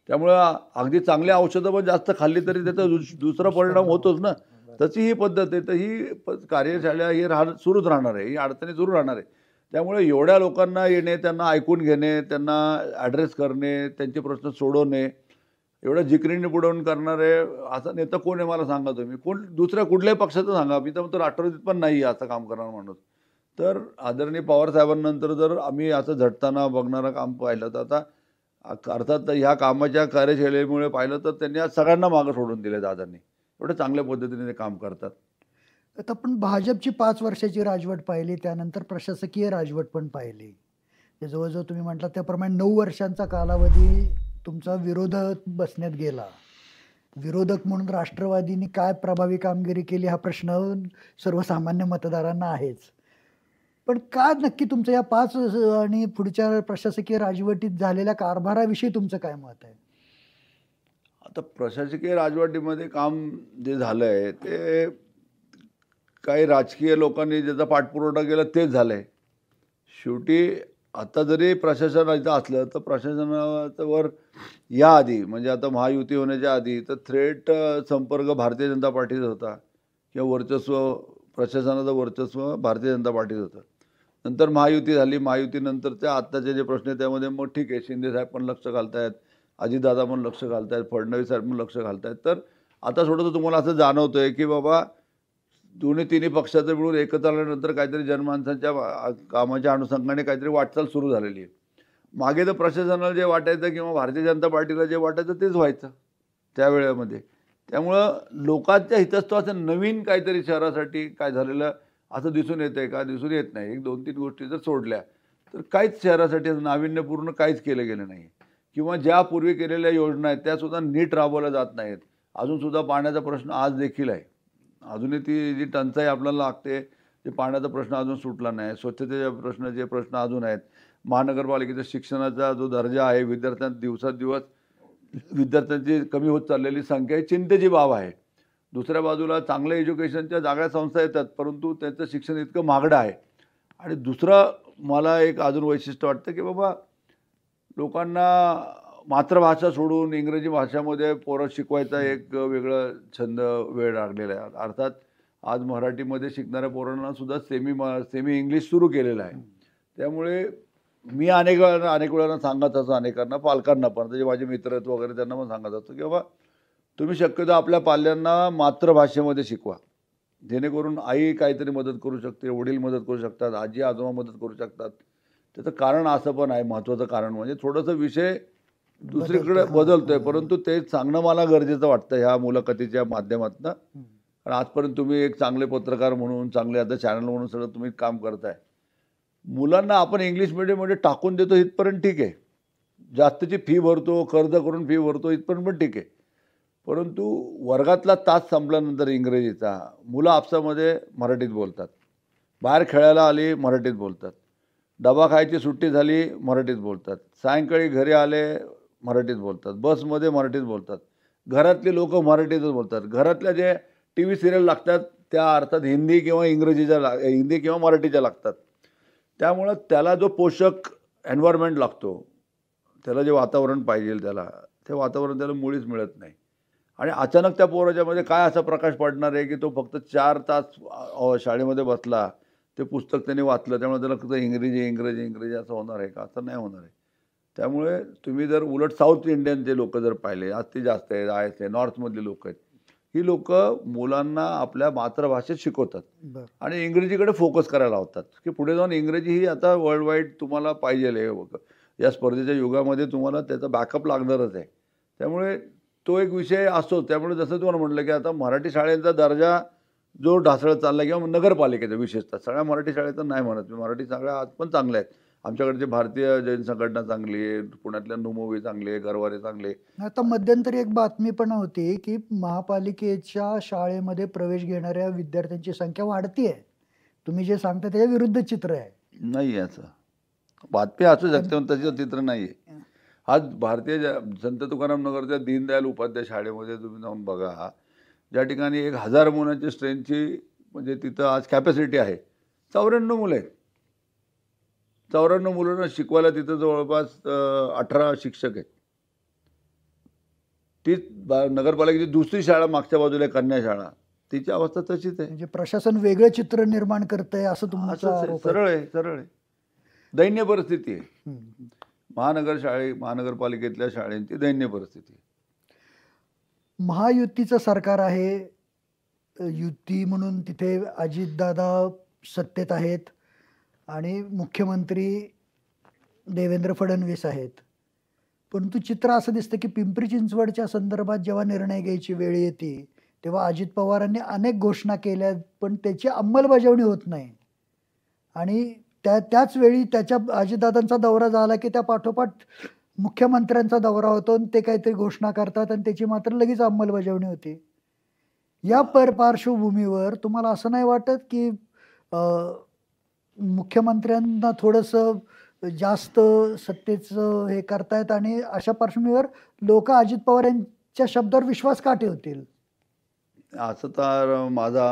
Speaker 2: त्यामुळं अगदी चांगली औषधं पण जास्त खाल्ली तरी त्याचा दुसरा परिणाम होतोच ना. तशी ही पद्धत आहे. तर ही कार्यशाळा ही सुरूच राहणार आहे. ही अडचणी सुरू राहणार आहे. त्यामुळे एवढ्या लोकांना येणे, त्यांना ऐकून घेणे, त्यांना ॲड्रेस करणे, त्यांचे प्रश्न सोडवणे, एवढं जिकरीने बुडवून करणारे असा नेता कोण आहे मला सांगा तुम्ही? कोण दुसऱ्या कुठल्याही पक्षाचं सांगा. मी तर म्हणतो राष्ट्रवादीत पण नाही असं काम करणारा माणूस. तर आदरणीय पवार साहेबांनंतर जर आम्ही असं झटताना बघणारं काम पाहिलं तर आता अर्थात ह्या कामाच्या कार्यशैलीमुळे पाहिलं तर त्यांनी आज सगळ्यांना मागं सोडून दिले दादांनी. एवढं चांगल्या पद्धतीने ते काम करतात.
Speaker 1: आता आपण भाजपची 5 वर्षाची राजवट पाहिली, त्यानंतर प्रशासकीय राजवट पण पाहिली. ते जवळजवळ तुम्ही म्हटलात त्याप्रमाणे 9 वर्षांचा कालावधी तुमचा विरोधात बसण्यात गेला. विरोधक म्हणून राष्ट्रवादीने काय प्रभावी कामगिरी केली हा प्रश्न सर्वसामान्य मतदारांना आहेच. पण का नक्की तुमचं या 5 आणि पुढच्या प्रशासकीय राजवटीत झालेल्या कारभाराविषयी तुमचं काय मत आहे?
Speaker 2: आता प्रशासकीय राजवटीमध्ये काम जे झालं आहे ते काही राजकीय लोकांनी ज्याचा पाठपुरावा केला तेच झालं आहे. शेवटी आता जरी प्रशासन इथं असलं तर प्रशासनावर याआधी म्हणजे आता महायुती होण्याच्या आधी तर थेट संपर्क भारतीय जनता पार्टीचा होता किंवा वर्चस्व प्रशासनाचं वर्चस्व भारतीय जनता पार्टीचं होतं. नंतर महायुती झाली. महायुतीनंतरच्या आत्ताचे जे प्रश्न आहे त्यामध्ये मग ठीक आहे, शिंदेसाहेब पण लक्ष घालतायत, अजितदादा पण लक्ष घालतायत, फडणवीस साहेब पण लक्ष घालतायत. तर आता थोडंसं तुम्हाला असं जाणवतं आहे की बाबा दोन्ही तिन्ही पक्षाचं मिळून एकत्र आल्यानंतर काहीतरी जनमानसांच्या कामाच्या अनुषंगाने काहीतरी वाटचाल सुरू झालेली आहे. मागे तर प्रशासनाला जे वाटायचं किंवा भारतीय जनता पार्टीला जे वाटायचं तेच व्हायचं त्यावेळेमध्ये. त्यामुळं लोकांच्या हितस्वाचं नवीन काहीतरी शहरासाठी काय झालेलं असं दिसून येतं आहे का? दिसून येत नाही. 1-2-3 गोष्टी जर सोडल्या तर काहीच शहरासाठी नाविन्यपूर्ण काहीच केलं गेलं नाही किंवा ज्या पूर्वी केलेल्या योजना आहेत त्यासुद्धा नीट राबवल्या जात नाहीत. अजूनसुद्धा पाण्याचा प्रश्न आज देखील आहे. अजूनही ती जी टंचाई आपल्याला लागते ते पाण्याचा प्रश्न अजून सुटला नाही. स्वच्छतेचे प्रश्न अजून आहेत. महानगरपालिकेच्या शिक्षणाचा जो दर्जा आहे, दिवसादिवस विद्यार्थ्यांची कमी होत चाललेली संख्या ही चिंतेची बाब आहे. दुसऱ्या बाजूला चांगल्या एज्युकेशनच्या जागल्या संस्था येतात, परंतु त्यांचं शिक्षण इतकं महागडं आहे. आणि दुसरं मला एक अजून वैशिष्ट्य वाटतं की बाबा लोकांना मातृभाषा सोडून इंग्रजी भाषामध्ये पोरं शिकवायचा एक वेगळं छंद वेळ लागलेला आहे. अर्थात आज मराठीमध्ये शिकणाऱ्या पोरांना सुद्धा सेमी इंग्लिश सुरू केलेलं आहे. त्यामुळे मी अनेक वेळानं सांगत असतो अनेकांना, पालकांना पण, जे माझे मित्र आहेत वगैरे त्यांना पण सांगत असतो की बाबा तुम्ही शक्यतो आपल्या पाल्यांना मातृभाषेमध्ये शिकवा, जेणेकरून आई काहीतरी मदत करू शकते, वडील मदत करू शकतात, आजी आजोबा मदत करू शकतात. त्याचं कारण असं पण आहे, महत्त्वाचं कारण म्हणजे थोडंसं विषय दुसरीकडे बदलतोय, परंतु ते सांगणं मला गरजेचं वाटतं ह्या मुलाखतीच्या माध्यमातून. कारण आजपर्यंत तुम्ही एक चांगले पत्रकार म्हणून, चांगले आता चॅनल म्हणून सगळं तुम्ही काम करताय. मुलांना आपण इंग्लिश मिडियममध्ये टाकून देतो इथपर्यंत ठीक आहे, जास्तची फी भरतो, कर्ज करून फी भरतो इथपर्यंत पण ठीक आहे. परंतु वर्गातला तास संपल्यानंतर इंग्रजीचा मुलं आपसामध्ये मराठीत बोलतात, बाहेर खेळायला आली मराठीत बोलतात, डबा खायची सुट्टी झाली मराठीत बोलतात, सायंकाळी घरी आले मराठीत बोलतात, बसमध्ये मराठीत बोलतात, घरातली लोक मराठीतच बोलतात, घरातल्या जे टी व्ही सिरियल लागतात त्या अर्थात हिंदी किंवा मराठीच्या लागतात. त्यामुळं त्याला जो पोषक एन्व्हायरमेंट लागतो, त्याला जे वातावरण पाहिजे त्याला, ते वातावरण त्याला मुळीच मिळत नाही. आणि अचानक त्या पोराच्यामध्ये काय असा प्रकाश पडणार आहे की तो फक्त 4 तास शाळेमध्ये बसला, ते पुस्तक त्याने वाचलं, त्यामुळे त्याला फक्त इंग्रजी असं होणार आहे का? असं नाही होणार आहे. त्यामुळे तुम्ही जर उलट साऊथ इंडियनचे लोक जर पाहिले, आज ते जास्त आहेत, आहे नॉर्थमधली लोक आहेत, ही लोक मुलांना आपल्या मातृभाषेत शिकवतात आणि इंग्रजीकडे फोकस करायला लावतात की पुढे जाऊन इंग्रजी ही आता वर्ल्ड वाईड तुम्हाला पाहिजे आहे. या स्पर्धेच्या युगामध्ये तुम्हाला त्याचा बॅकअप लागणारच आहे. त्यामुळे तो एक विषय असतो. त्यामुळे जसं तुम्हाला म्हटलं की आता मराठी शाळेचा दर्जा जो ढासळत चालला किंवा नगरपालिकेचा विशेषतः, सगळ्या मराठी शाळेचं नाही म्हणत मी, मराठी शाळा आज पण चांगल्या आहेत. आमच्याकडचे भारतीय जैन संघटना चांगली आहे, पुण्यातल्या नुमोवी चांगली आहे, गरवारे चांगले.
Speaker 1: आता मध्यंतरी एक बातमी पण होती की महापालिकेच्या शाळेमध्ये प्रवेश घेणाऱ्या विद्यार्थ्यांची संख्या वाढतीये. तुम्ही जे सांगता त्याच्या विरुद्ध चित्र आहे.
Speaker 2: नाही याचं बातमी असू शकते पण त्याचं चित्र नाही आहे. आज भारतीय संत तुकाराम नगरच्या दीनदयाल उपाध्याय शाळेमध्ये तुम्ही जाऊन बघा, ज्या ठिकाणी 1000 मुलांची स्ट्रेंथची म्हणजे तिथं आज कॅपॅसिटी आहे, 94 मुलं आहेत. 94 मुलांना शिकवायला तिथं जवळपास 18 शिक्षक आहेत. तीच नगरपालिकेची दुसरी शाळा मागच्या बाजूला आहे, कन्या शाळा, तिची अवस्था तशीच आहे.
Speaker 1: म्हणजे प्रशासन वेगळं चित्र निर्माण करतंय असं तुमचा
Speaker 2: असंच आहे,
Speaker 1: आरोप आहे.
Speaker 2: सरळ आहे, सरळ आहे. दैन्य परिस्थिती आहे.
Speaker 1: हम्म.
Speaker 2: महानगरपालिकेतल्या शाळेंची दैन्य परिस्थिती आहे.
Speaker 1: महायुतीचं सरकार आहे, युती म्हणून तिथे अजितदादा सत्तेत आहेत आणि मुख्यमंत्री देवेंद्र फडणवीस आहेत. परंतु चित्र असं दिसतं की पिंपरी चिंचवडच्या संदर्भात जेव्हा निर्णय घ्यायची वेळ येते तेव्हा अजित पवारांनी अनेक घोषणा केल्या पण त्याची अंमलबजावणी होत नाही. आणि त्याच वेळी त्याच्या अजितदादांचा दौरा झाला की त्या पाठोपाठ मुख्यमंत्र्यांचा दौरा होतो आणि ते काहीतरी घोषणा करतात आणि त्याची मात्र लगेच अंमलबजावणी होते. या पार्श्वभूमीवर तुम्हाला असं नाही वाटत की मुख्यमंत्र्यांना थोडंसं जास्त सत्तेचं हे करतायत आणि अशा पार्श्वभूमीवर लोक अजित पवार यांच्या शब्दावर विश्वास का ठेवतील?
Speaker 2: असं तर माझा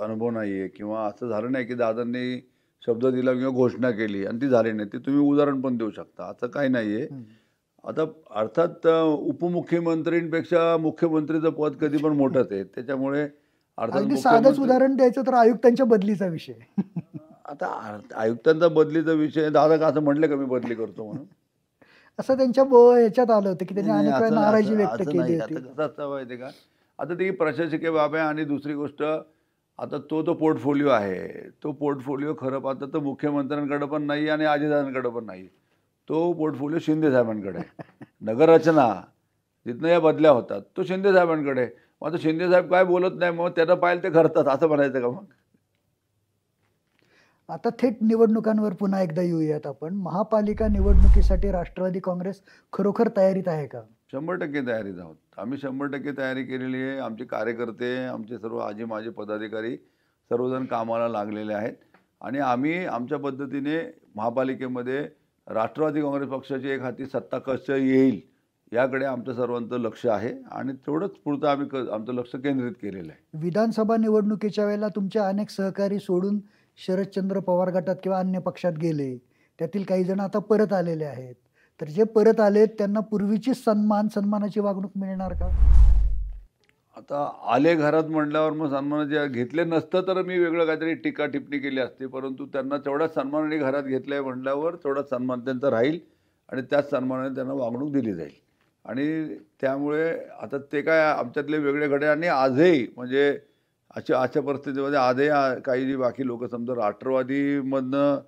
Speaker 2: अनुभव नाही आहे किंवा असं झालं नाही की दादांनी शब्द दिला किंवा घोषणा केली आणि ती झाली नाही. ते तुम्ही उदाहरण पण देऊ शकता. असं काही नाही आहे. आता अर्थात उपमुख्यमंत्रींपेक्षा मुख्यमंत्रीचं पद कधी पण मोठंच आहे. त्याच्यामुळे
Speaker 1: अगदी साधंच उदाहरण द्यायचं तर आयुक्तांच्या बदलीचा विषय.
Speaker 2: आता आयुक्तांचा बदलीचा विषय, दादा का असं म्हटलं का मी बदली करतो म्हणून?
Speaker 1: असं त्यांच्या ह्याच्यात आलं होतं की त्यांनी अनेक वेळा नाराजी व्यक्त केली होती.
Speaker 2: कसं असतं माहिती आहे का, आता ती प्रशासकीय बाब आहे आणि दुसरी गोष्ट आता तो पोर्टफोलिओ आहे. तो पोर्टफोलिओ खरं पाहता तर मुख्यमंत्र्यांकडे पण नाही आणि अजितदादांकडे पण नाही. तो पोर्टफोलिओ शिंदे साहेबांकडे आहे. नगररचना जिथनं या बदल्या होतात तो शिंदे साहेबांकडे आहे. मग आता शिंदे साहेब काय बोलत नाही, मग त्यांना पाहिलं ते करतात असं म्हणायचं का मग?
Speaker 1: आता थेट निवडणुकांवर पुन्हा एकदा येऊयात आपण. महापालिका निवडणुकीसाठी राष्ट्रवादी काँग्रेस खरोखर तयारीत आहे का?
Speaker 2: 100% तयारीत आहोत. आम्ही 100% तयारी केलेली आहे. आमचे कार्यकर्ते, आमचे सर्व आजी माजी पदाधिकारी सर्वजण कामाला लागलेले आहेत आणि आम्ही आमच्या पद्धतीने महापालिकेमध्ये राष्ट्रवादी काँग्रेस पक्षाची एक हाती सत्ता कशी येईल याकडे आमचं सर्वांचं लक्ष आहे आणि तेवढंच पुरतं आम्ही आमचं लक्ष केंद्रित केलेलं आहे.
Speaker 1: विधानसभा निवडणुकीच्या वेळेला तुमचे अनेक सहकारी सोडून शरदचंद्र पवार गटात किंवा अन्य पक्षात गेले. त्यातील काही जण आता परत आलेले आहेत. तर जे परत आलेत त्यांना पूर्वीची सन्मानाची वागणूक मिळणार का?
Speaker 2: आता आले घरात म्हटल्यावर मग सन्मानाचे घेतले नसतं तर मी वेगळं काहीतरी टीका टिप्पणी केली असते. परंतु त्यांना तेवढ्याच सन्मानाने घरात घेतलंय म्हटल्यावर तेवढाच सन्मान त्यांचा राहील आणि त्याच सन्मानाने त्यांना वागणूक दिली जाईल. आणि त्यामुळे आता ते काय आमच्यातले वेगळे घडे आणि आजही म्हणजे अशा परिस्थितीमध्ये आजही काही जी बाकी लोक समजा राष्ट्रवादीमधनं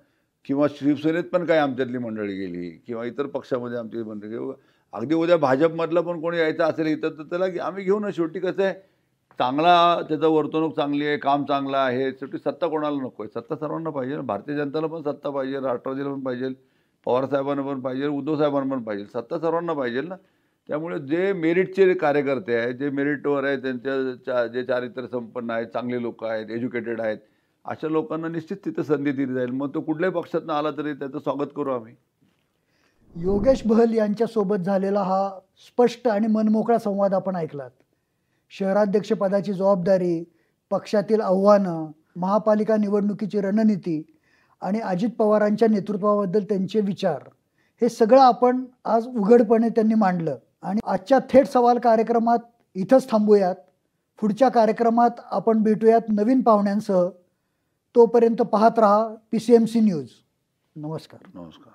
Speaker 2: किंवा शिवसेनेत पण काही आमच्यातली मंडळी गेली किंवा इतर पक्षामध्ये आमची मंडळी गेली, अगदी उद्या भाजपमधलं पण कोणी यायचं असेल इथं तर त्याला आम्ही घेऊ ना. शेवटी कसं आहे, चांगला त्याचं वर्तणूक चांगली आहे, काम चांगलं आहे, शेवटी सत्ता कोणाला नको आहे? सत्ता सर्वांना पाहिजे. भारतीय जनताला पण सत्ता पाहिजे, राष्ट्रवादीला पण पाहिजे, पवारसाहेबांना पण पाहिजे, उद्धवसाहेबांना पण पाहिजे. सत्ता सर्वांना पाहिजे ना. त्यामुळे जे मेरिटचे कार्यकर्ते आहेत, जे मेरिटवर आहेत, त्यांच्या जे चारित्र्य संपन्न आहेत, चांगले लोक आहेत, एज्युकेटेड आहेत, अशा लोकांना निश्चित तिथं संधी दिली जाईल. मग तो कुठल्याही पक्षातनं आला तरी त्याचं स्वागत करू आम्ही.
Speaker 1: योगेश बहल यांच्यासोबत झालेला हा स्पष्ट आणि मनमोकळा संवाद आपण ऐकलात. शहराध्यक्षपदाची जबाबदारी, पक्षातील आव्हानं, महापालिका निवडणुकीची रणनीती आणि अजित पवारांच्या नेतृत्वाबद्दल त्यांचे विचार, हे सगळं आपण आज उघडपणे त्यांनी मांडलं. आणि आजच्या थेट सवाल कार्यक्रमात इथंच थांबूयात. पुढच्या कार्यक्रमात आपण भेटूयात नवीन पाहुण्यांसह. तोपर्यंत पाहत रहा PCMC न्यूज. नमस्कार.
Speaker 2: नमस्कार.